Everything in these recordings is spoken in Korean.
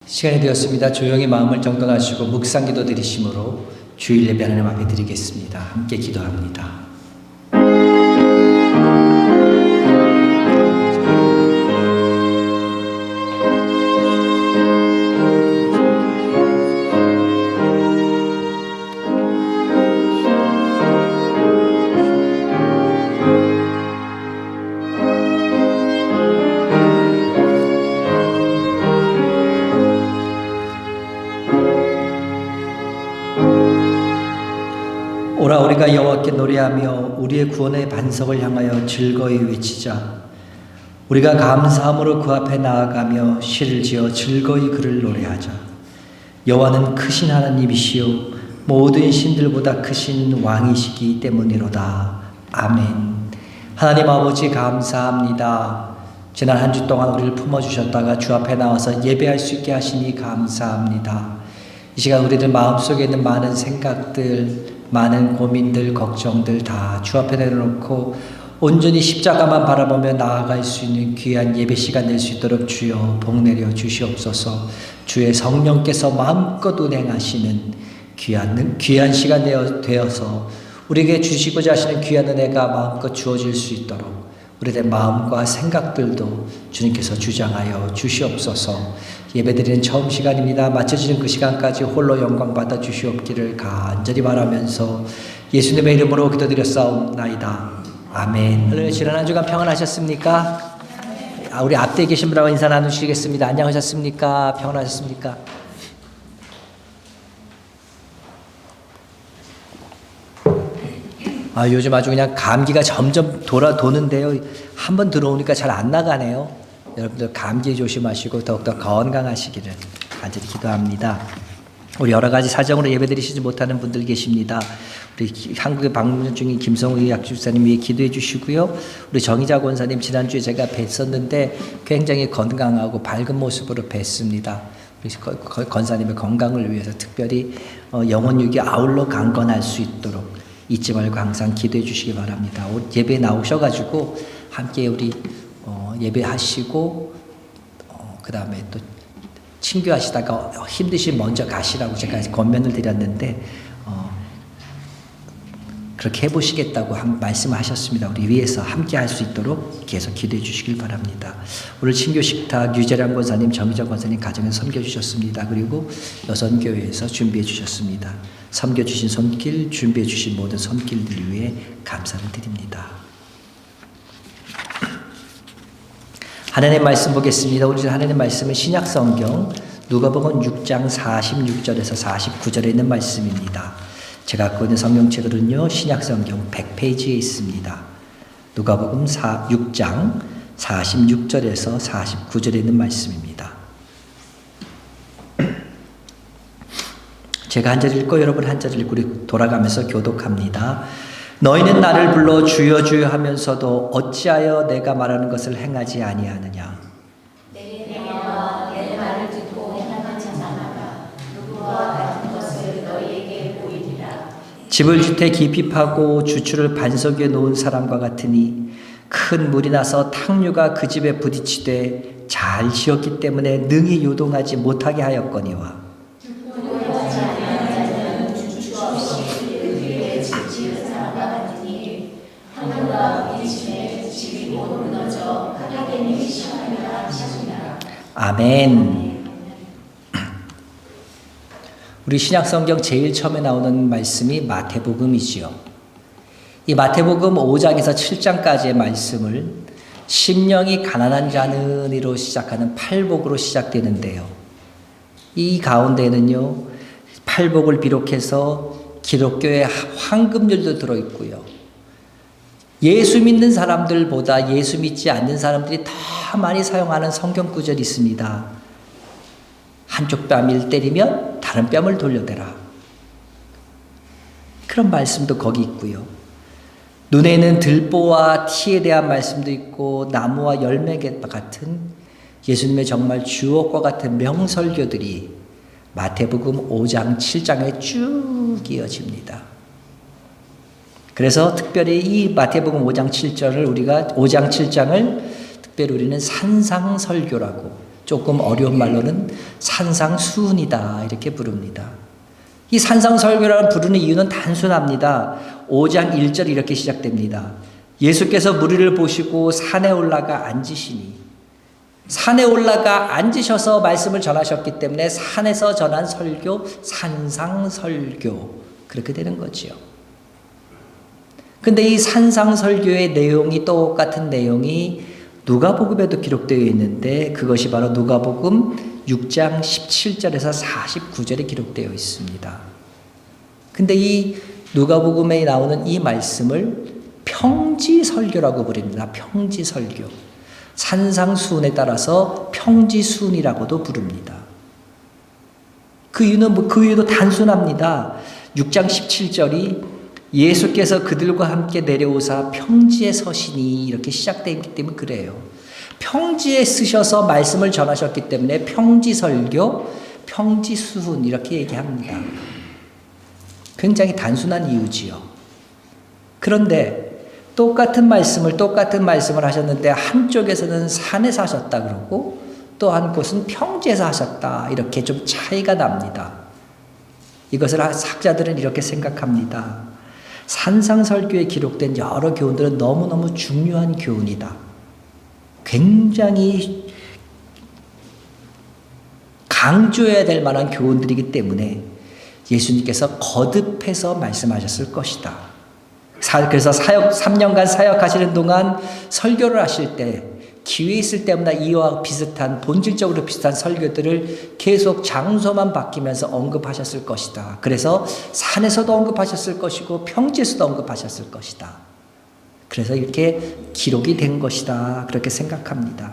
시간이 되었습니다. 조용히 마음을 정돈하시고 묵상기도 드리심으로 주일 예배 하나님 앞에 드리겠습니다. 함께 기도합니다. 오라 우리가 여호와께 노래하며 우리의 구원의 반석을 향하여 즐거이 외치자. 우리가 감사함으로 그 앞에 나아가며 시를 지어 즐거이 그를 노래하자. 여호와는 크신 하나님이시요 모든 신들보다 크신 왕이시기 때문이로다. 아멘. 하나님 아버지 감사합니다. 지난 한 주 동안 우리를 품어주셨다가 주 앞에 나와서 예배할 수 있게 하시니 감사합니다. 이 시간 우리들 마음속에 있는 많은 생각들, 많은 고민들, 걱정들 다 주 앞에 내려놓고 온전히 십자가만 바라보며 나아갈 수 있는 귀한 예배 시간 낼 수 있도록 주여 복 내려 주시옵소서. 주의 성령께서 마음껏 운행하시는 귀한 시간 되어서 우리에게 주시고자 하시는 귀한 은혜가 마음껏 주어질 수 있도록 우리의 마음과 생각들도 주님께서 주장하여 주시옵소서. 예배드리는 처음 시간입니다. 마쳐지는 그 시간까지 홀로 영광 받아 주시옵기를 간절히 바라면서 예수님의 이름으로 기도드렸사옵나이다. 아멘. 오늘 지난 한 주간 평안하셨습니까? 우리 앞뒤에 계신 분하고 인사 나누시겠습니다. 안녕하셨습니까? 평안하셨습니까? 요즘 아주 그냥 감기가 점점 도는데요. 한번 들어오니까 잘 안 나가네요. 여러분들 감기 조심하시고 더욱더 건강하시기를 간절히 기도합니다. 우리 여러 가지 사정으로 예배드리시지 못하는 분들 계십니다. 우리 한국에 방문 중인 김성우 약주사님 위해 기도해 주시고요. 우리 정희자 권사님 지난주에 제가 뵀었는데 굉장히 건강하고 밝은 모습으로 뵀습니다. 우리 권사님의 건강을 위해서 특별히 영혼 육이 아울러 강건할 수 있도록 잊지 말고 항상 기도해 주시기 바랍니다. 예배에 나오셔가지고 함께 우리 예배하시고 그 다음에 또 친교하시다가 힘드시면 먼저 가시라고 제가 권면을 드렸는데 그렇게 해보시겠다고 말씀하셨습니다. 우리 위해서 함께 할 수 있도록 계속 기도해 주시길 바랍니다. 오늘 친교 식탁 유재량 권사님, 정희정 권사님 가정에서 섬겨주셨습니다. 그리고 여선교회에서 준비해 주셨습니다. 섬겨주신 손길, 준비해 주신 모든 손길들 위해 감사를 드립니다. 하나님의 말씀 보겠습니다. 우리 하나님의 말씀은 신약성경 누가복음 6장 46절에서 49절에 있는 말씀입니다. 제가 갖고 있는 성경책으로는요 신약성경 100페이지에 있습니다. 누가복음 6장 46절에서 49절에 있는 말씀입니다. 제가 한 절 읽고 여러분 한 절 읽고 우리 돌아가면서 교독합니다. 너희는 나를 불러 주여 주여 하면서도 어찌하여 내가 말하는 것을 행하지 아니하느냐. 내 말을 듣고 행하는 자마다 누구와 같은 것을 너희에게 보이리라. 집을 주택 깊이 파고 주추를 반석 위에 놓은 사람과 같으니 큰 물이 나서 탕류가 그 집에 부딪히되 잘 지었기 때문에 능히 요동하지 못하게 하였거니와. 아멘. 우리 신약성경 제일 처음에 나오는 말씀이 마태복음이지요. 이 마태복음 5장에서 7장까지의 말씀을 심령이 가난한 자는이로 시작하는 팔복으로 시작되는데요. 이 가운데는요, 팔복을 비롯해서 기독교의 황금률도 들어있고요. 예수 믿는 사람들보다 예수 믿지 않는 사람들이 더 많이 사용하는 성경 구절이 있습니다. 한쪽 뺨을 때리면 다른 뺨을 돌려대라. 그런 말씀도 거기 있고요. 눈에 있는 들보와 티에 대한 말씀도 있고 나무와 열매 같은 예수님의 정말 주옥과 같은 명설교들이 마태복음 5장 7장에 쭉 이어집니다. 그래서 특별히 이 마태복음 5장 7장을 특별히 우리는 산상설교라고 조금 어려운 말로는 산상수훈이다 이렇게 부릅니다. 이 산상설교라는 부르는 이유는 단순합니다. 5장 1절 이렇게 시작됩니다. 예수께서 무리를 보시고 산에 올라가 앉으시니, 산에 올라가 앉으셔서 말씀을 전하셨기 때문에 산에서 전한 설교, 산상설교 그렇게 되는 거지요. 근데 이 산상설교의 내용이 똑같은 내용이 누가복음에도 기록되어 있는데 그것이 바로 누가복음 6장 17절에서 49절에 기록되어 있습니다. 근데 이 누가복음에 나오는 이 말씀을 평지설교라고 부릅니다. 평지설교. 산상수훈에 따라서 평지수훈이라고도 부릅니다. 그 이유도 단순합니다. 6장 17절이 예수께서 그들과 함께 내려오사 평지에 서시니 이렇게 시작되어 있기 때문에 그래요. 평지에 쓰셔서 말씀을 전하셨기 때문에 평지설교, 평지수훈 이렇게 얘기합니다. 굉장히 단순한 이유지요. 그런데 똑같은 말씀을 하셨는데 한쪽에서는 산에서 하셨다 그러고 또 한 곳은 평지에서 하셨다 이렇게 좀 차이가 납니다. 이것을 학자들은 이렇게 생각합니다. 산상설교에 기록된 여러 교훈들은 너무너무 중요한 교훈이다. 굉장히 강조해야 될 만한 교훈들이기 때문에 예수님께서 거듭해서 말씀하셨을 것이다. 그래서 3년간 사역하시는 동안 설교를 하실 때 기회 있을 때마다 이와 비슷한 본질적으로 비슷한 설교들을 계속 장소만 바뀌면서 언급하셨을 것이다. 그래서 산에서도 언급하셨을 것이고 평지에서도 언급하셨을 것이다. 그래서 이렇게 기록이 된 것이다. 그렇게 생각합니다.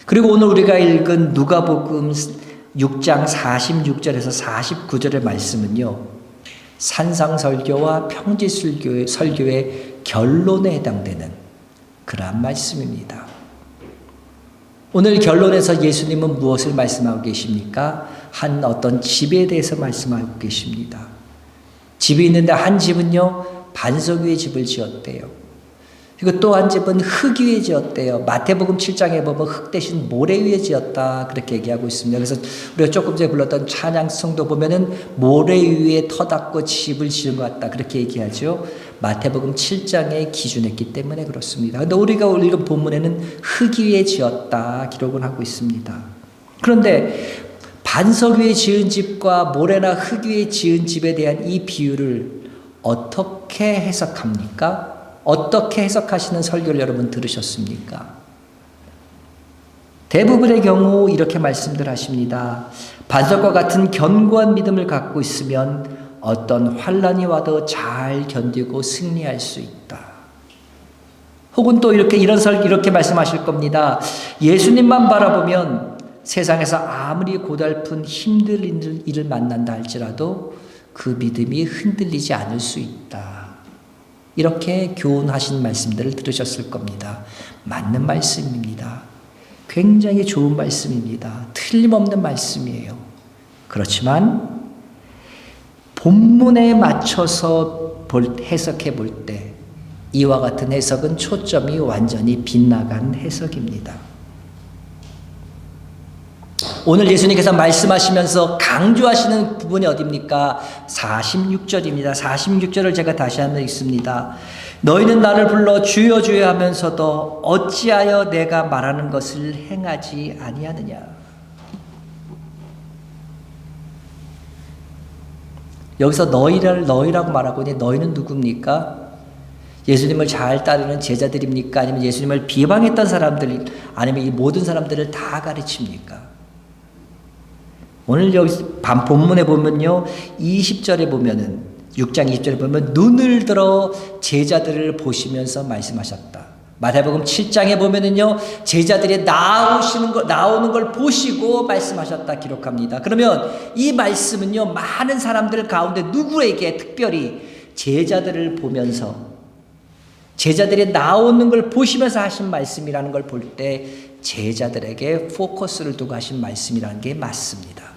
그리고 오늘 우리가 읽은 누가복음 6장 46절에서 49절의 말씀은요. 산상설교와 평지설교의 결론에 해당되는 그러한 말씀입니다. 오늘 결론에서 예수님은 무엇을 말씀하고 계십니까? 한 어떤 집에 대해서 말씀하고 계십니다. 집이 있는데 한 집은요. 반석 위에 집을 지었대요. 그리고 또 한 집은 흙 위에 지었대요. 마태복음 7장에 보면 흙 대신 모래 위에 지었다 그렇게 얘기하고 있습니다. 그래서 우리가 조금 전에 불렀던 찬양성도 보면은 모래 위에 터닫고 집을 지은 것 같다 그렇게 얘기하죠. 마태복음 7장에 기준했기 때문에 그렇습니다. 그런데 우리가 읽은 본문에는 흙 위에 지었다 기록을 하고 있습니다. 그런데 반석 위에 지은 집과 모래나 흙 위에 지은 집에 대한 이 비유를 어떻게 해석합니까? 어떻게 해석하시는 설교를 여러분 들으셨습니까? 대부분의 경우 이렇게 말씀들 하십니다. 반석과 같은 견고한 믿음을 갖고 있으면 어떤 환난이 와도 잘 견디고 승리할 수 있다. 혹은 또 이렇게 말씀하실 겁니다. 예수님만 바라보면 세상에서 아무리 고달픈 힘든 일을 만난다 할지라도 그 믿음이 흔들리지 않을 수 있다. 이렇게 교훈하신 말씀들을 들으셨을 겁니다. 맞는 말씀입니다. 굉장히 좋은 말씀입니다. 틀림없는 말씀이에요. 그렇지만 본문에 맞춰서 해석해 볼 때 이와 같은 해석은 초점이 완전히 빗나간 해석입니다. 오늘 예수님께서 말씀하시면서 강조하시는 부분이 어디입니까? 46절입니다. 46절을 제가 다시 한번 읽습니다. 너희는 나를 불러 주여 주여 하면서도 어찌하여 내가 말하는 것을 행하지 아니하느냐. 여기서 너희라고 말하고 있는데 너희는 누굽니까? 예수님을 잘 따르는 제자들입니까? 아니면 예수님을 비방했던 사람들, 아니면 이 모든 사람들을 다 가르칩니까? 오늘 여기 본문에 보면요, 20절에 보면은 6장 20절에 보면 눈을 들어 제자들을 보시면서 말씀하셨다. 마태복음 7장에 보면은요, 제자들이 나오는 걸 보시고 말씀하셨다 기록합니다. 그러면 이 말씀은요, 많은 사람들 가운데 누구에게 특별히 제자들을 보면서 제자들이 나오는 걸 보시면서 하신 말씀이라는 걸 볼 때 제자들에게 포커스를 두고 하신 말씀이라는 게 맞습니다.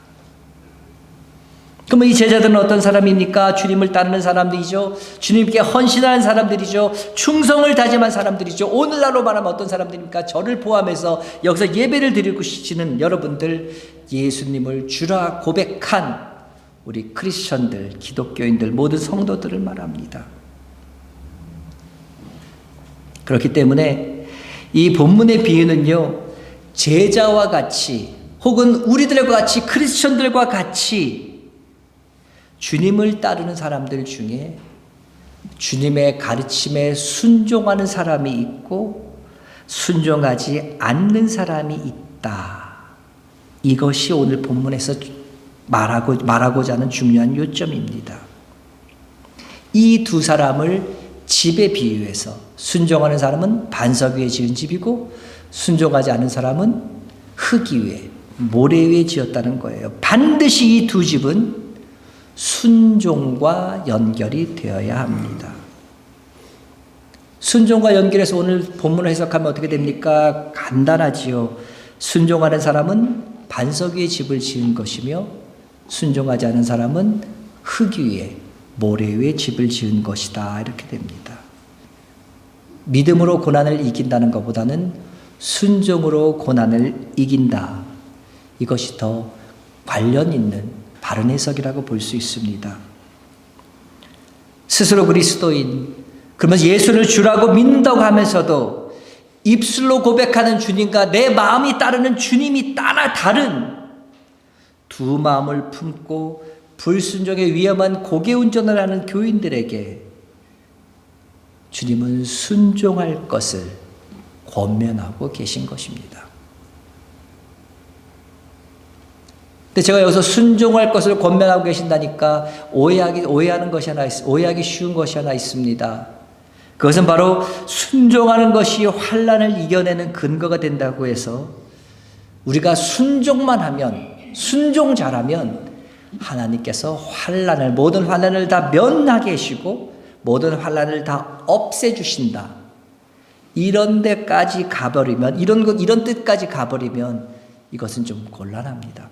그러면 이 제자들은 어떤 사람입니까? 주님을 따르는 사람들이죠. 주님께 헌신하는 사람들이죠. 충성을 다짐한 사람들이죠. 오늘날로 말하면 어떤 사람들입니까? 저를 포함해서 여기서 예배를 드리고 계시는 여러분들, 예수님을 주라 고백한 우리 크리스천들, 기독교인들, 모든 성도들을 말합니다. 그렇기 때문에 이 본문의 비유는요, 제자와 같이 혹은 우리들과 같이 크리스천들과 같이 주님을 따르는 사람들 중에 주님의 가르침에 순종하는 사람이 있고 순종하지 않는 사람이 있다. 이것이 오늘 본문에서 말하고자 하는 중요한 요점입니다. 이 두 사람을 집에 비유해서 순종하는 사람은 반석 위에 지은 집이고 순종하지 않은 사람은 흙 위에, 모래 위에 지었다는 거예요. 반드시 이 두 집은 순종과 연결이 되어야 합니다. 순종과 연결해서 오늘 본문을 해석하면 어떻게 됩니까? 간단하지요. 순종하는 사람은 반석 위에 집을 지은 것이며 순종하지 않은 사람은 흙 위에, 모래 위에 집을 지은 것이다. 이렇게 됩니다. 믿음으로 고난을 이긴다는 것보다는 순종으로 고난을 이긴다. 이것이 더 관련 있는 바른 해석이라고 볼 수 있습니다. 스스로 그리스도인, 그러면서 예수를 주라고 믿는다고 하면서도 입술로 고백하는 주님과 내 마음이 따르는 주님이 따라 다른 두 마음을 품고 불순종의 위험한 고개운전을 하는 교인들에게 주님은 순종할 것을 권면하고 계신 것입니다. 근데 제가 여기서 순종할 것을 권면하고 계신다니까 오해하기 쉬운 것이 하나 있습니다. 그것은 바로 순종하는 것이 환난을 이겨내는 근거가 된다고 해서 우리가 순종만 하면, 순종 잘하면 하나님께서 모든 환난을 다 면하게 하시고 모든 환난을 다 없애주신다. 이런 데까지 가버리면, 이런 뜻까지 가버리면 이것은 좀 곤란합니다.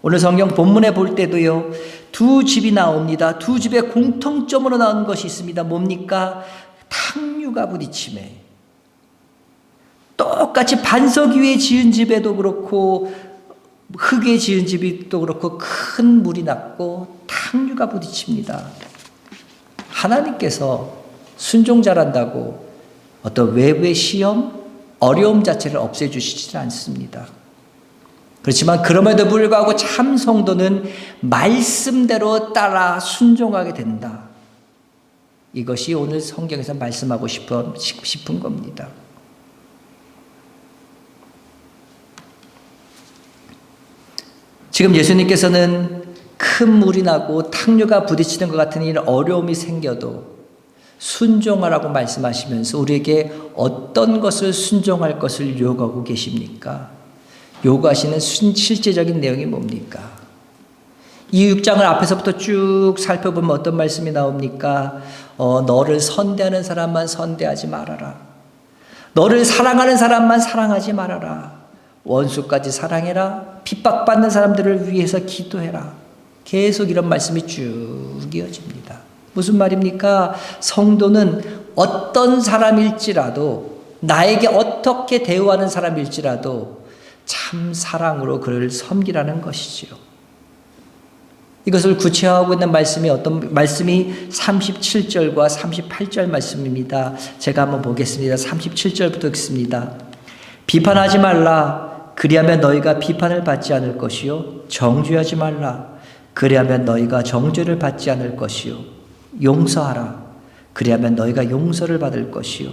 오늘 성경 본문에 볼 때도요, 두 집이 나옵니다. 두 집의 공통점으로 나오는 것이 있습니다. 뭡니까? 탕류가 부딪힘에. 똑같이 반석 위에 지은 집에도 그렇고 흙에 지은 집도 그렇고 큰 물이 났고 탕류가 부딪힙니다. 하나님께서 순종 잘한다고 어떤 외부의 시험, 어려움 자체를 없애주시지 않습니다. 그렇지만 그럼에도 불구하고 참 성도는 말씀대로 따라 순종하게 된다. 이것이 오늘 성경에서 말씀하고 싶은 겁니다. 지금 예수님께서는 큰 물이 나고 탕류가 부딪히는 것 같은 이런 어려움이 생겨도 순종하라고 말씀하시면서 우리에게 어떤 것을 순종할 것을 요구하고 계십니까? 요구하시는 실제적인 내용이 뭡니까? 이 6장을 앞에서부터 쭉 살펴보면 어떤 말씀이 나옵니까? 너를 선대하는 사람만 선대하지 말아라. 너를 사랑하는 사람만 사랑하지 말아라. 원수까지 사랑해라. 핍박받는 사람들을 위해서 기도해라. 계속 이런 말씀이 쭉 이어집니다. 무슨 말입니까? 성도는 어떤 사람일지라도, 나에게 어떻게 대우하는 사람일지라도 참 사랑으로 그를 섬기라는 것이지요. 이것을 구체화하고 있는 말씀이 37절과 38절 말씀입니다. 제가 한번 보겠습니다. 37절부터 읽습니다. 비판하지 말라. 그리하면 너희가 비판을 받지 않을 것이요. 정죄하지 말라. 그리하면 너희가 정죄를 받지 않을 것이요. 용서하라. 그리하면 너희가 용서를 받을 것이요.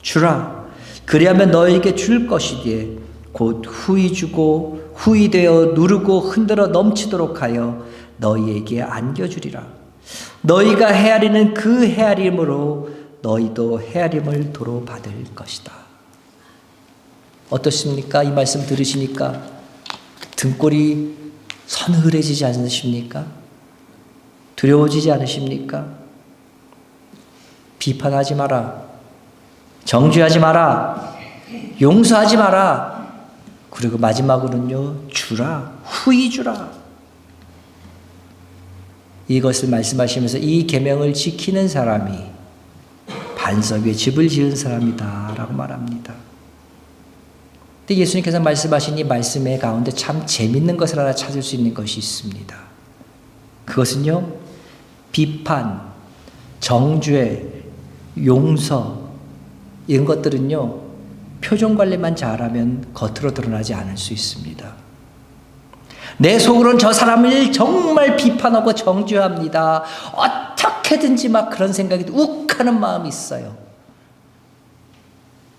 주라. 그리하면 너희에게 줄 것이기에 곧 후히 주고 후히 되어 누르고 흔들어 넘치도록 하여 너희에게 안겨주리라. 너희가 헤아리는 그 헤아림으로 너희도 헤아림을 도로 받을 것이다. 어떻습니까? 이 말씀 들으시니까 등골이 서늘해지지 않으십니까? 두려워지지 않으십니까? 비판하지 마라. 정죄하지 마라. 용서하지 마라. 그리고 마지막으로는요, 주라. 후히 주라. 이것을 말씀하시면서 이 계명을 지키는 사람이 반석 위에 집을 지은 사람이다 라고 말합니다. 근데 예수님께서 말씀하신 이 말씀의 가운데 참 재밌는 것을 하나 찾을 수 있는 것이 있습니다. 그것은요, 비판, 정죄, 용서 이런 것들은요, 표정 관리만 잘하면 겉으로 드러나지 않을 수 있습니다. 내 속으로는 저 사람을 정말 비판하고 정죄합니다. 어떻게든지 막 그런 생각이 욱하는 마음이 있어요.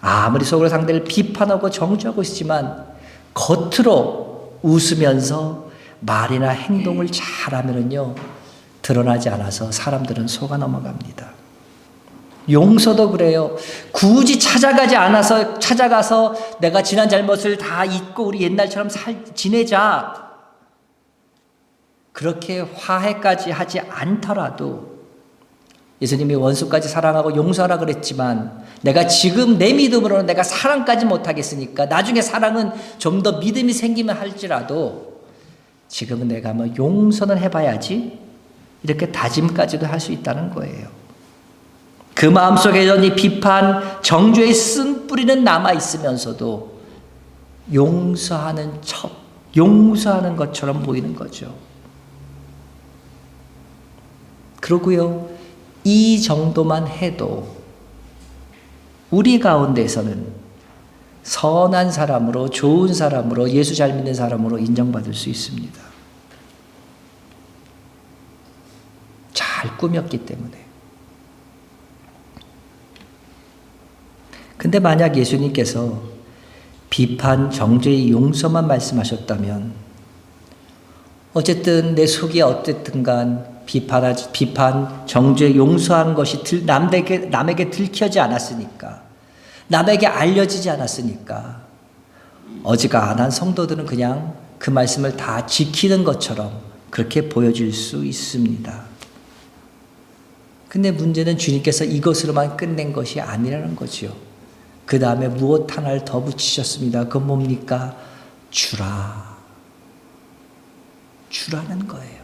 아무리 속으로 상대를 비판하고 정죄하고 있지만 겉으로 웃으면서 말이나 행동을 잘하면은요, 드러나지 않아서 사람들은 속아 넘어갑니다. 용서도 그래요. 굳이 찾아가서 내가 지난 잘못을 다 잊고 우리 옛날처럼 지내자. 그렇게 화해까지 하지 않더라도 예수님이 원수까지 사랑하고 용서하라 그랬지만 내가 지금 내 믿음으로는 내가 사랑까지 못하겠으니까 나중에 사랑은 좀 더 믿음이 생기면 할지라도 지금은 내가 뭐 용서는 해봐야지 이렇게 다짐까지도 할 수 있다는 거예요. 그 마음속에 여전히 비판, 정죄의 쓴뿌리는 남아있으면서도 용서하는 것처럼 보이는 거죠. 그러고요, 이 정도만 해도 우리 가운데서는 선한 사람으로, 좋은 사람으로, 예수 잘 믿는 사람으로 인정받을 수 있습니다. 잘 꾸몄기 때문에. 근데 만약 예수님께서 비판, 정죄의 용서만 말씀하셨다면 어쨌든 내 속이 어쨌든 간 비판, 정죄, 용서한 것이 남에게 들켜지 않았으니까, 남에게 알려지지 않았으니까 어지간한 성도들은 그냥 그 말씀을 다 지키는 것처럼 그렇게 보여질 수 있습니다. 근데 문제는 주님께서 이것으로만 끝낸 것이 아니라는 거죠. 그 다음에 무엇 하나를 더 붙이셨습니다. 그건 뭡니까? 주라는 거예요.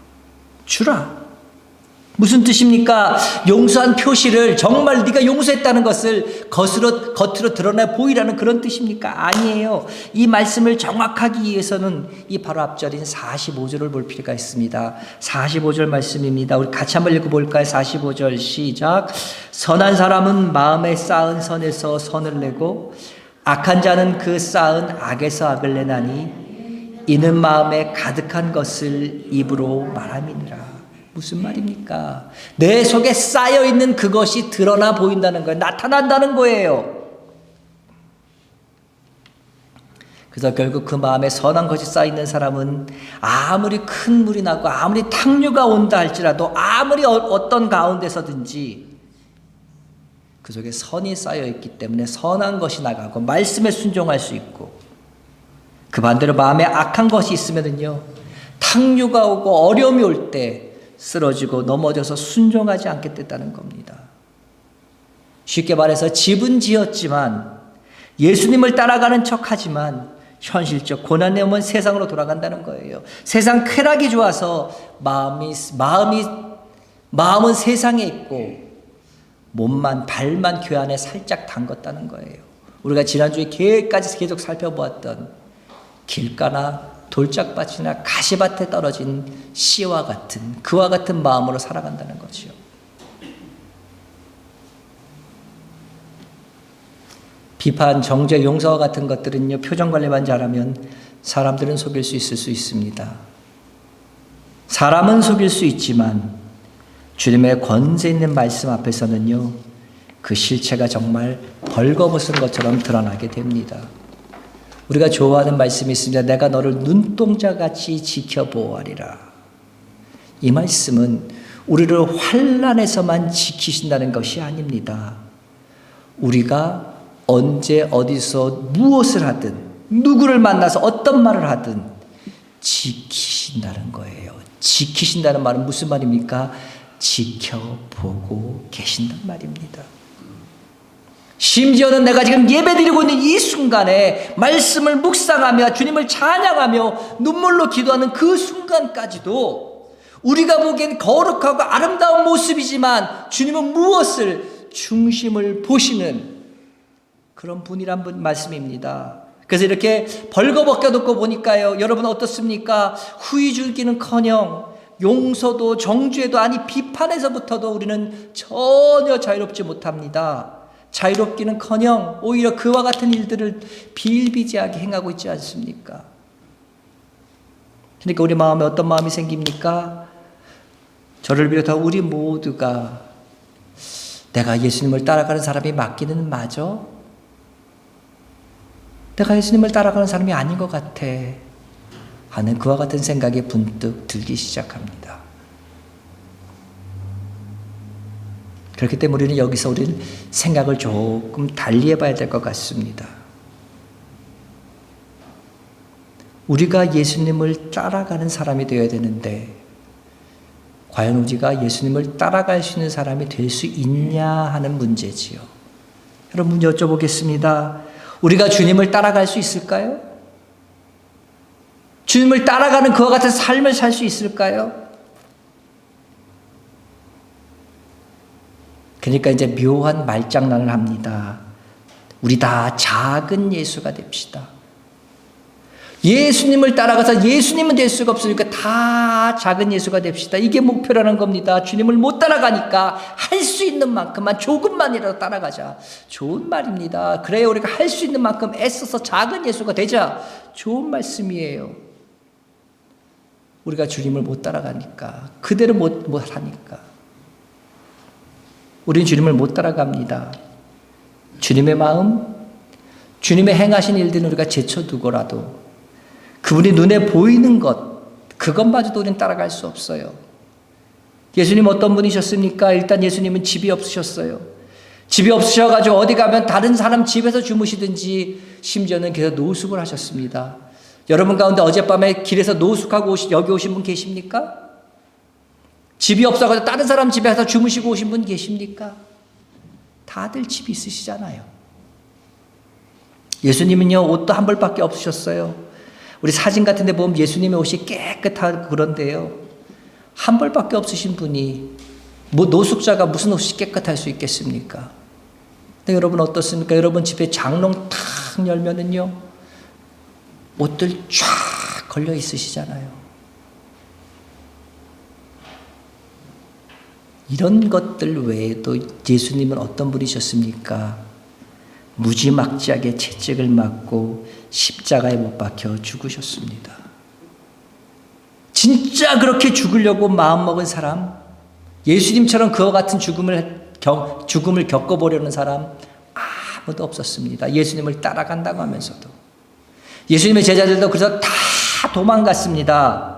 주라. 무슨 뜻입니까? 용서한 표시를 정말 네가 용서했다는 것을 겉으로 드러내 보이라는 그런 뜻입니까? 아니에요. 이 말씀을 정확하기 위해서는 이 바로 앞절인 45절을 볼 필요가 있습니다. 45절 말씀입니다. 우리 같이 한번 읽어볼까요? 45절 시작. 선한 사람은 마음에 쌓은 선에서 선을 내고 악한 자는 그 쌓은 악에서 악을 내나니 이는 마음에 가득한 것을 입으로 말함이니라. 무슨 말입니까? 내 속에 쌓여있는 그것이 드러나 보인다는 거예요. 나타난다는 거예요. 그래서 결국 그 마음에 선한 것이 쌓여있는 사람은 아무리 큰 물이 나고 아무리 탕류가 온다 할지라도 아무리 어떤 가운데서든지 그 속에 선이 쌓여있기 때문에 선한 것이 나가고 말씀에 순종할 수 있고, 그 반대로 마음에 악한 것이 있으면요, 탕류가 오고 어려움이 올 때 쓰러지고 넘어져서 순종하지 않겠다는 겁니다. 쉽게 말해서 집은 지었지만 예수님을 따라가는 척하지만 현실적 고난이 오면 세상으로 돌아간다는 거예요. 세상 쾌락이 좋아서 마음은 세상에 있고 발만 교회 안에 살짝 담궜다는 거예요. 우리가 지난주에 계획까지 계속 살펴보았던 길가나 돌짝밭이나 가시밭에 떨어진 씨와 같은, 그와 같은 마음으로 살아간다는 거죠. 비판, 정죄, 용서와 같은 것들은요, 표정 관리만 잘하면 사람들은 속일 수 있을 수 있습니다. 사람은 속일 수 있지만 주님의 권세 있는 말씀 앞에서는요, 그 실체가 정말 벌거벗은 것처럼 드러나게 됩니다. 우리가 좋아하는 말씀이 있습니다. 내가 너를 눈동자같이 지켜보아리라. 이 말씀은 우리를 환난에서만 지키신다는 것이 아닙니다. 우리가 언제 어디서 무엇을 하든 누구를 만나서 어떤 말을 하든 지키신다는 거예요. 지키신다는 말은 무슨 말입니까? 지켜보고 계신단 말입니다. 심지어는 내가 지금 예배드리고 있는 이 순간에 말씀을 묵상하며 주님을 찬양하며 눈물로 기도하는 그 순간까지도 우리가 보기엔 거룩하고 아름다운 모습이지만 주님은 무엇을 중심을 보시는 그런 분이란 말씀입니다. 그래서 이렇게 벌거벗겨 놓고 보니까요, 여러분 어떻습니까? 후히 줄기는커녕 용서도 정죄도 아니 비판에서부터도 우리는 전혀 자유롭지 못합니다. 자유롭기는커녕 오히려 그와 같은 일들을 비일비재하게 행하고 있지 않습니까? 그러니까 우리 마음에 어떤 마음이 생깁니까? 저를 비롯한 우리 모두가 내가 예수님을 따라가는 사람이 맞기는 맞아? 내가 예수님을 따라가는 사람이 아닌 것 같아 하는 그와 같은 생각이 문득 들기 시작합니다. 그렇기 때문에 우리는 여기서 우리는 생각을 조금 달리 해봐야 될 것 같습니다. 우리가 예수님을 따라가는 사람이 되어야 되는데 과연 우리가 예수님을 따라갈 수 있는 사람이 될 수 있냐 하는 문제지요. 여러분 여쭤보겠습니다. 우리가 주님을 따라갈 수 있을까요? 주님을 따라가는 그와 같은 삶을 살 수 있을까요? 그러니까 이제 묘한 말장난을 합니다. 우리 다 작은 예수가 됩시다. 예수님을 따라가서 예수님은 될 수가 없으니까 다 작은 예수가 됩시다. 이게 목표라는 겁니다. 주님을 못 따라가니까 할 수 있는 만큼만 조금만이라도 따라가자. 좋은 말입니다. 그래야 우리가 할 수 있는 만큼 애써서 작은 예수가 되자. 좋은 말씀이에요. 우리가 주님을 못 따라가니까 그대로 못 하니까 우리는 주님을 못 따라갑니다. 주님의 마음, 주님의 행하신 일들은 우리가 제쳐두고라도 그분이 눈에 보이는 것, 그것마저도 우리는 따라갈 수 없어요. 예수님 어떤 분이셨습니까? 일단 예수님은 집이 없으셨어요. 집이 없으셔가지고 어디 가면 다른 사람 집에서 주무시든지 심지어는 계속 노숙을 하셨습니다. 여러분 가운데 어젯밤에 길에서 노숙하고 여기 오신 분 계십니까? 집이 없어가지고 다른 사람 집에서 주무시고 오신 분 계십니까? 다들 집이 있으시잖아요. 예수님은요, 옷도 한 벌밖에 없으셨어요. 우리 사진 같은 데 보면 예수님의 옷이 깨끗하고 그런데요, 한 벌밖에 없으신 분이 노숙자가 무슨 옷이 깨끗할 수 있겠습니까? 근데 여러분 어떻습니까? 여러분 집에 장롱 탁 열면은요, 옷들 쫙 걸려 있으시잖아요. 이런 것들 외에도 예수님은 어떤 분이셨습니까? 무지막지하게 채찍을 맞고 십자가에 못 박혀 죽으셨습니다. 진짜 그렇게 죽으려고 마음먹은 사람, 예수님처럼 그와 같은 죽음을 겪어보려는 사람 아무도 없었습니다. 예수님을 따라간다고 하면서도. 예수님의 제자들도 그래서 다 도망갔습니다.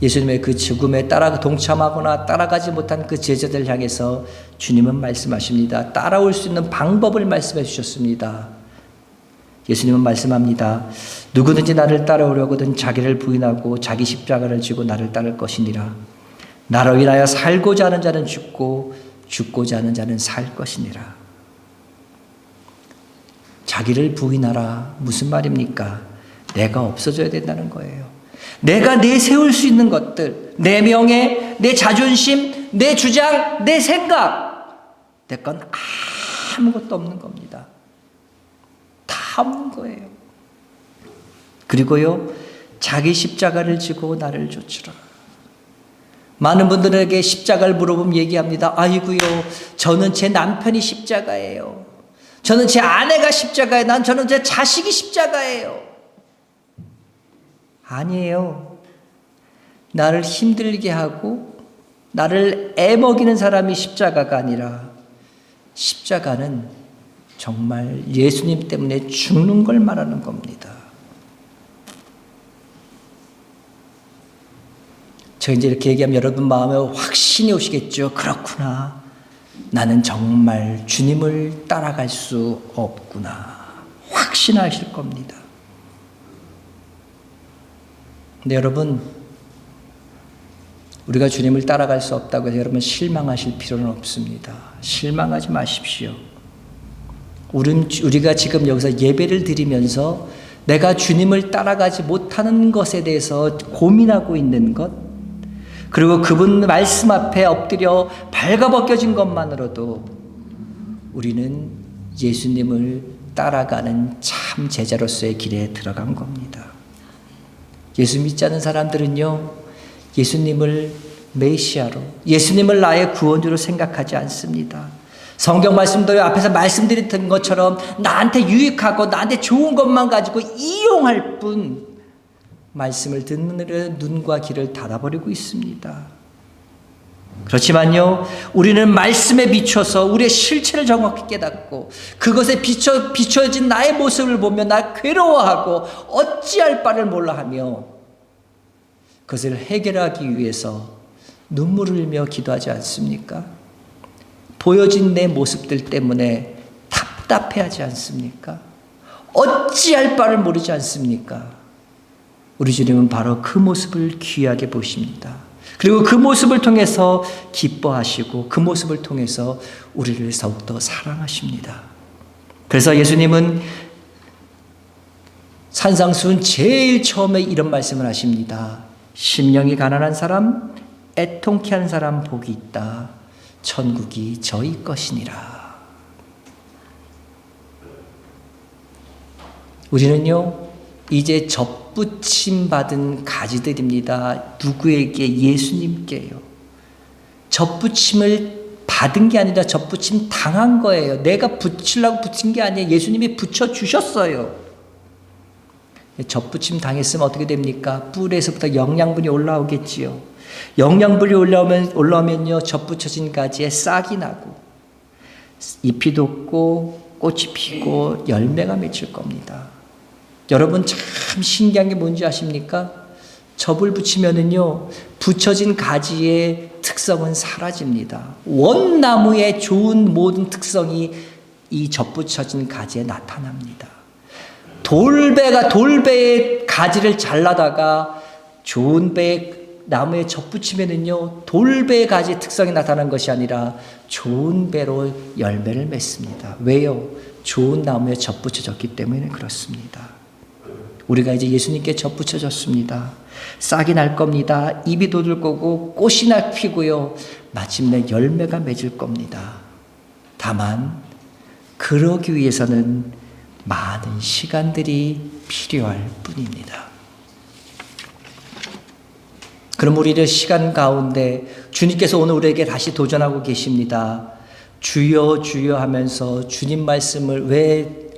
예수님의 그 죽음에 동참하거나 따라가지 못한 그 제자들 향해서 주님은 말씀하십니다. 따라올 수 있는 방법을 말씀해 주셨습니다. 예수님은 말씀합니다. 누구든지 나를 따라오려거든 자기를 부인하고 자기 십자가를 지고 나를 따를 것이니라. 나로 인하여 살고자 하는 자는 죽고 죽고자 하는 자는 살 것이니라. 자기를 부인하라. 무슨 말입니까? 내가 없어져야 된다는 거예요. 내가 내세울 수 있는 것들, 내 명예, 내 자존심, 내 주장, 내 생각, 내 건 아무것도 없는 겁니다. 다 없는 거예요. 그리고요, 자기 십자가를 지고 나를 쫓으라. 많은 분들에게 십자가를 물어보면 얘기합니다. 아이고요, 저는 제 남편이 십자가예요. 저는 제 아내가 십자가예요. 저는 제 자식이 십자가예요. 아니에요. 나를 힘들게 하고 나를 애먹이는 사람이 십자가가 아니라 십자가는 정말 예수님 때문에 죽는 걸 말하는 겁니다. 제가 이제 이렇게 얘기하면 여러분 마음에 확신이 오시겠죠. 그렇구나. 나는 정말 주님을 따라갈 수 없구나. 확신하실 겁니다. 근데 여러분, 우리가 주님을 따라갈 수 없다고 해서 여러분 실망하실 필요는 없습니다. 실망하지 마십시오. 우리가 지금 여기서 예배를 드리면서 내가 주님을 따라가지 못하는 것에 대해서 고민하고 있는 것, 그리고 그분 말씀 앞에 엎드려 발가벗겨진 것만으로도 우리는 예수님을 따라가는 참 제자로서의 길에 들어간 겁니다. 예수 믿지 않는 사람들은요, 예수님을 메시아로, 예수님을 나의 구원주로 생각하지 않습니다. 성경 말씀도 앞에서 말씀드린 것처럼 나한테 유익하고 나한테 좋은 것만 가지고 이용할 뿐 말씀을 듣는 눈과 귀를 닫아버리고 있습니다. 그렇지만요, 우리는 말씀에 비춰서 우리의 실체를 정확히 깨닫고 그것에 비춰진 나의 모습을 보며 나 괴로워하고 어찌할 바를 몰라 하며 그것을 해결하기 위해서 눈물을 흘리며 기도하지 않습니까? 보여진 내 모습들 때문에 답답해하지 않습니까? 어찌할 바를 모르지 않습니까? 우리 주님은 바로 그 모습을 귀하게 보십니다. 그리고 그 모습을 통해서 기뻐하시고 그 모습을 통해서 우리를 더욱더 사랑하십니다. 그래서 예수님은 산상수훈 제일 처음에 이런 말씀을 하십니다. 심령이 가난한 사람, 애통케 하는 사람 복이 있다. 천국이 저희 것이니라. 우리는요, 이제 접붙임 받은 가지들입니다. 누구에게? 예수님께요. 접붙임을 받은 게 아니라 접붙임 당한 거예요. 내가 붙이려고 붙인 게 아니에요. 예수님이 붙여주셨어요. 접붙임 당했으면 어떻게 됩니까? 뿔에서부터 영양분이 올라오겠지요. 영양분이 올라오면요, 접붙여진 가지에 싹이 나고 잎이 돋고 꽃이 피고 열매가 맺힐 겁니다. 여러분 참 신기한 게 뭔지 아십니까? 접을 붙이면은요, 붙여진 가지의 특성은 사라집니다. 원나무의 좋은 모든 특성이 이 접붙여진 가지에 나타납니다. 돌배의 가지를 잘라다가 좋은 배의 나무에 접붙이면은요, 돌배의 가지의 특성이 나타나는 것이 아니라 좋은 배로 열매를 맺습니다. 왜요? 좋은 나무에 접붙여졌기 때문에 그렇습니다. 우리가 이제 예수님께 접붙여졌습니다. 싹이 날 겁니다. 잎이 돋을 거고 꽃이 피고요. 마침내 열매가 맺을 겁니다. 다만 그러기 위해서는 많은 시간들이 필요할 뿐입니다. 그럼 우리의 시간 가운데 주님께서 오늘 우리에게 다시 도전하고 계십니다. 주여 주여 하면서 주님 말씀을 왜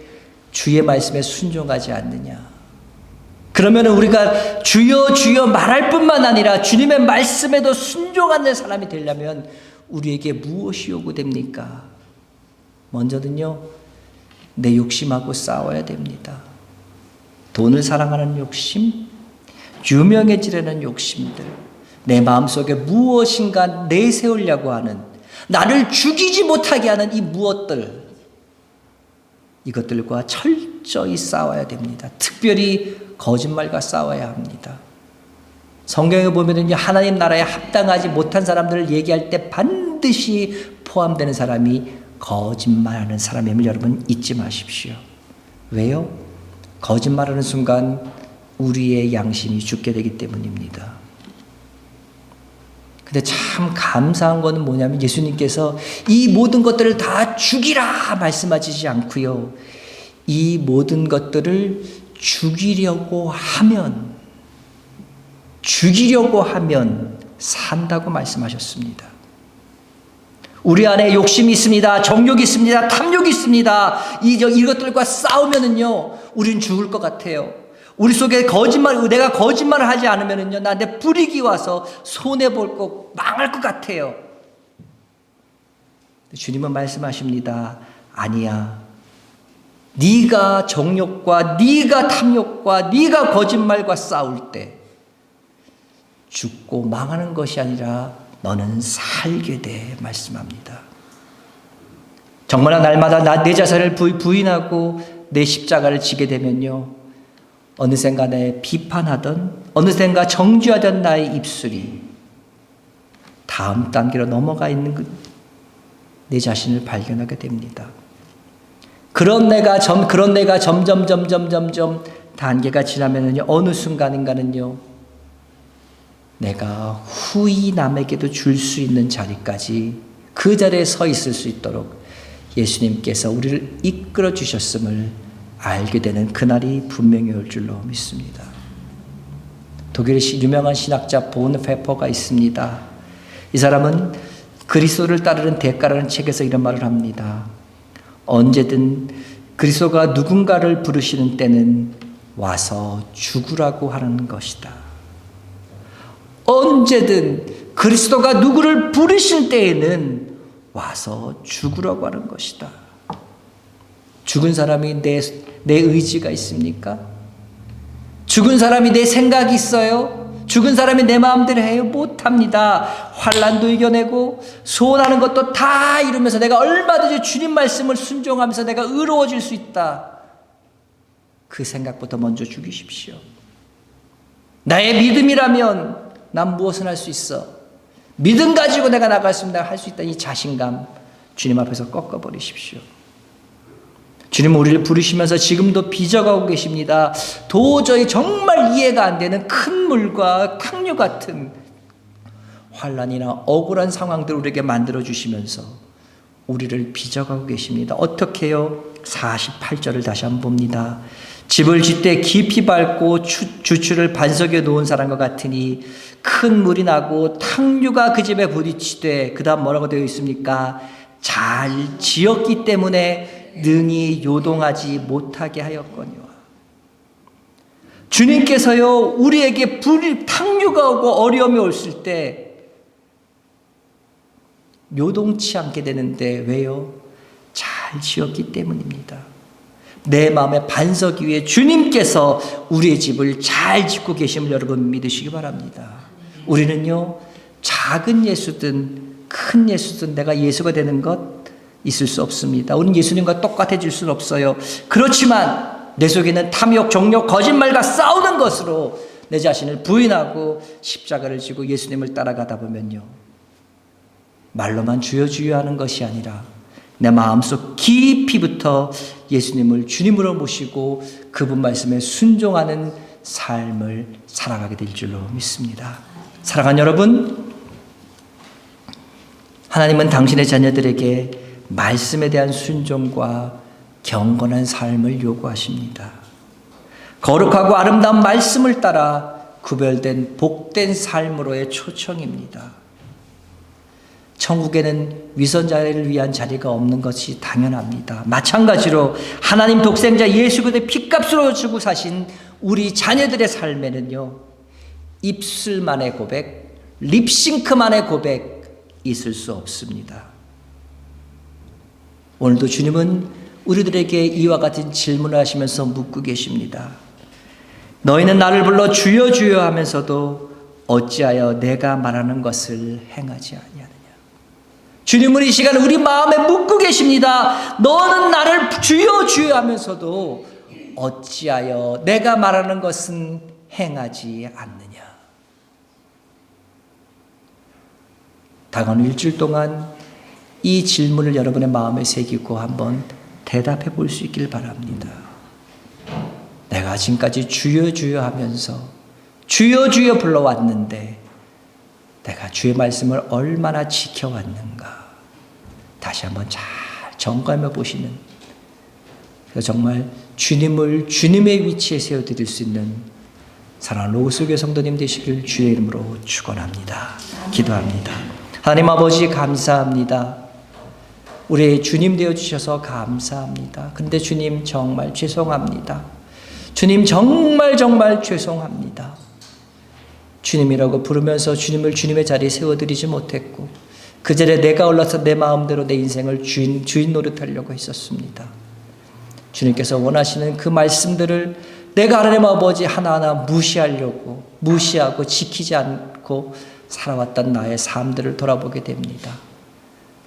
주의 말씀에 순종하지 않느냐. 그러면 우리가 주여 주여 말할 뿐만 아니라 주님의 말씀에도 순종하는 사람이 되려면 우리에게 무엇이 요구됩니까? 먼저는요, 내 욕심하고 싸워야 됩니다. 돈을 사랑하는 욕심, 유명해지려는 욕심들, 내 마음속에 무엇인가 내세우려고 하는, 나를 죽이지 못하게 하는 이 무엇들, 이것들과 철저히 싸워야 됩니다. 특별히 거짓말과 싸워야 합니다. 성경에 보면은요, 하나님 나라에 합당하지 못한 사람들을 얘기할 때 반드시 포함되는 사람이 거짓말하는 사람임을 여러분 잊지 마십시오. 왜요? 거짓말하는 순간 우리의 양심이 죽게 되기 때문입니다. 근데 참 감사한 거는 뭐냐면 예수님께서 이 모든 것들을 다 죽이라 말씀하시지 않고요, 이 모든 것들을 죽이려고 하면 산다고 말씀하셨습니다. 우리 안에 욕심이 있습니다. 정욕이 있습니다. 탐욕이 있습니다. 이것들과 싸우면은요, 우리는 죽을 것 같아요. 우리 속에 내가 거짓말을 하지 않으면은요, 나한테 불이익이 와서 손해볼 거, 망할 것 같아요. 주님은 말씀하십니다. 아니야. 네가 정욕과 네가 탐욕과 네가 거짓말과 싸울 때 죽고 망하는 것이 아니라 너는 살게 돼 말씀합니다. 정말로 날마다 내 자신을 부인하고 내 십자가를 지게 되면요, 어느샌가 내 비판하던, 어느샌가 정죄하던 나의 입술이 다음 단계로 넘어가 있는 내 자신을 발견하게 됩니다. 그런 내가 점점 단계가 지나면은요, 어느 순간인가는요, 내가 후히 남에게도 줄 수 있는 자리까지 그 자리에 서 있을 수 있도록 예수님께서 우리를 이끌어 주셨음을 알게 되는 그날이 분명히 올 줄로 믿습니다. 독일의 유명한 신학자 보은페퍼가 있습니다. 이 사람은 그리스도를 따르는 대가라는 책에서 이런 말을 합니다. 언제든 그리스도가 누군가를 부르시는 때는 와서 죽으라고 하는 것이다. 언제든 그리스도가 누구를 부르실 때에는 와서 죽으라고 하는 것이다. 죽은 사람이 내 의지가 있습니까? 죽은 사람이 내 생각이 있어요? 죽은 사람이 내 마음대로 해요? 못합니다. 환난도 이겨내고 소원하는 것도 다 이루면서 내가 얼마든지 주님 말씀을 순종하면서 내가 의로워질 수 있다. 그 생각부터 먼저 죽이십시오. 나의 믿음이라면 난 무엇을 할 수 있어? 믿음 가지고 내가 나갈 수 있다, 할 수 있다. 이 자신감 주님 앞에서 꺾어버리십시오. 주님은 우리를 부르시면서 지금도 빚어가고 계십니다. 도저히 정말 이해가 안 되는 큰 물과 탕류 같은 환난이나 억울한 상황들을 우리에게 만들어 주시면서 우리를 빚어가고 계십니다. 어떻게 해요? 48절을 다시 한번 봅니다. 집을 짓되 깊이 밟고 주추를 반석에 놓은 사람과 같으니 큰 물이 나고 탕류가 그 집에 부딪히되, 그 다음 뭐라고 되어 있습니까? 잘 지었기 때문에 능히 요동하지 못하게 하였거니와. 주님께서요, 우리에게 탕류가 오고 어려움이 올을 때 요동치 않게 되는데 왜요? 잘 지었기 때문입니다. 내 마음의 반석 위에 주님께서 우리의 집을 잘 짓고 계심을 여러분 믿으시기 바랍니다. 우리는요, 작은 예수든 큰 예수든 내가 예수가 되는 것 있을 수 없습니다. 우리는 예수님과 똑같아질 수는 없어요. 그렇지만 내 속에 있는 탐욕, 정욕, 거짓말과 싸우는 것으로 내 자신을 부인하고 십자가를 지고 예수님을 따라가다 보면요, 말로만 주여 주여 하는 것이 아니라 내 마음속 깊이부터 예수님을 주님으로 모시고 그분 말씀에 순종하는 삶을 살아가게 될 줄로 믿습니다. 사랑하는 여러분, 하나님은 당신의 자녀들에게 말씀에 대한 순종과 경건한 삶을 요구하십니다. 거룩하고 아름다운 말씀을 따라 구별된 복된 삶으로의 초청입니다. 천국에는 위선자를 위한 자리가 없는 것이 당연합니다. 마찬가지로 하나님 독생자 예수 그리스도의 피값으로 주고 사신 우리 자녀들의 삶에는요, 입술만의 고백, 립싱크만의 고백 있을 수 없습니다. 오늘도 주님은 우리들에게 이와 같은 질문을 하시면서 묻고 계십니다. 너희는 나를 불러 주여 주여 하면서도 어찌하여 내가 말하는 것을 행하지 아니하느냐. 주님은 이 시간 우리 마음에 묻고 계십니다. 너는 나를 주여 주여 하면서도 어찌하여 내가 말하는 것은 행하지 않느냐. 다가오는 일주일 동안 이 질문을 여러분의 마음에 새기고 한번 대답해 볼 수 있길 바랍니다. 내가 지금까지 주여 주여 하면서 주여 주여 불러왔는데 내가 주의 말씀을 얼마나 지켜왔는가. 다시 한번 잘 점검해 보시는, 그래서 정말 주님을 주님의 위치에 세워드릴 수 있는 사랑하는 로스교회 성도님 되시길 주의 이름으로 축원합니다. 기도합니다. 하나님 아버지 감사합니다. 우리의 주님 되어주셔서 감사합니다. 그런데 주님 정말 죄송합니다. 주님 정말 죄송합니다. 주님이라고 부르면서 주님을 주님의 자리에 세워드리지 못했고 그 자리에 내가 올라서 내 마음대로 내 인생을 주인 노릇하려고 했었습니다. 주님께서 원하시는 그 말씀들을 내가 하나님 아버지 하나하나 무시하고 지키지 않고 살아왔던 나의 삶들을 돌아보게 됩니다.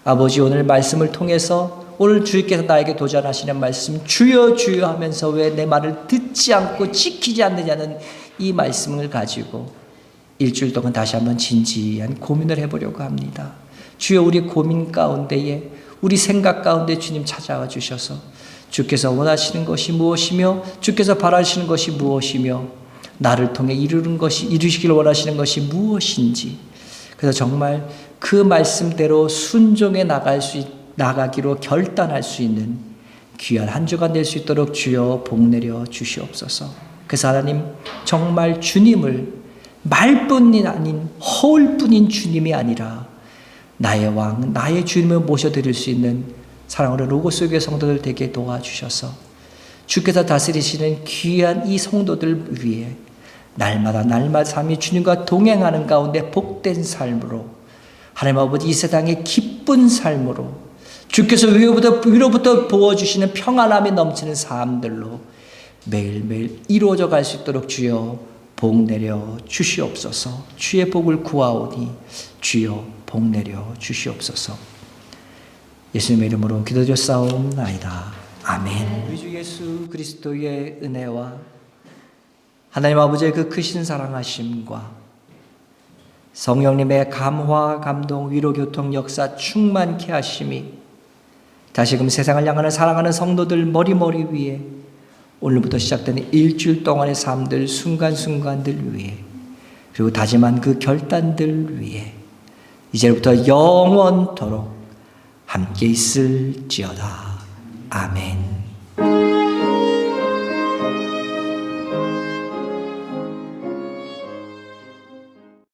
아버지, 오늘 말씀을 통해서 오늘 주님께서 나에게 도전하시는 말씀 주여 주여 하면서 왜 내 말을 듣지 않고 지키지 않느냐는 이 말씀을 가지고 일주일 동안 다시 한번 진지한 고민을 해보려고 합니다. 주여, 우리 고민 가운데에 우리 생각 가운데 주님 찾아와 주셔서 주께서 원하시는 것이 무엇이며 주께서 바라시는 것이 무엇이며 나를 통해 이루시길 원하시는 것이 무엇인지, 그래서 정말 그 말씀대로 순종해 나가기로 결단할 수 있는 귀한 한 주간 될 수 있도록 주여 복내려 주시옵소서. 그래서 하나님, 정말 주님을 말뿐이 아닌 허울뿐인 주님이 아니라 나의 왕, 나의 주님을 모셔드릴 수 있는 사랑으로 로고스 교회 성도들 되게 도와주셔서 주께서 다스리시는 귀한 이 성도들 위해 날마다 삶이 주님과 동행하는 가운데 복된 삶으로, 하나님 아버지 이 세상의 기쁜 삶으로, 주께서 위로부터 부어주시는 평안함이 넘치는 삶들로 매일매일 이루어져 갈 수 있도록 주여 복 내려 주시옵소서. 주의 복을 구하오니 주여 복 내려 주시옵소서. 예수님의 이름으로 기도드렸사옵나이다. 아멘. 우리 주 예수 그리스도의 은혜와 하나님 아버지의 그 크신 사랑하심과 성령님의 감화, 감동, 위로, 교통, 역사 충만케 하심이 다시금 세상을 향하는 사랑하는 성도들 머리머리 위에 오늘부터 시작되는 일주일 동안의 삶들, 순간순간들 위에, 그리고 다짐한 그 결단들 위에 이제부터 영원토록 함께 있을지어다. 아멘.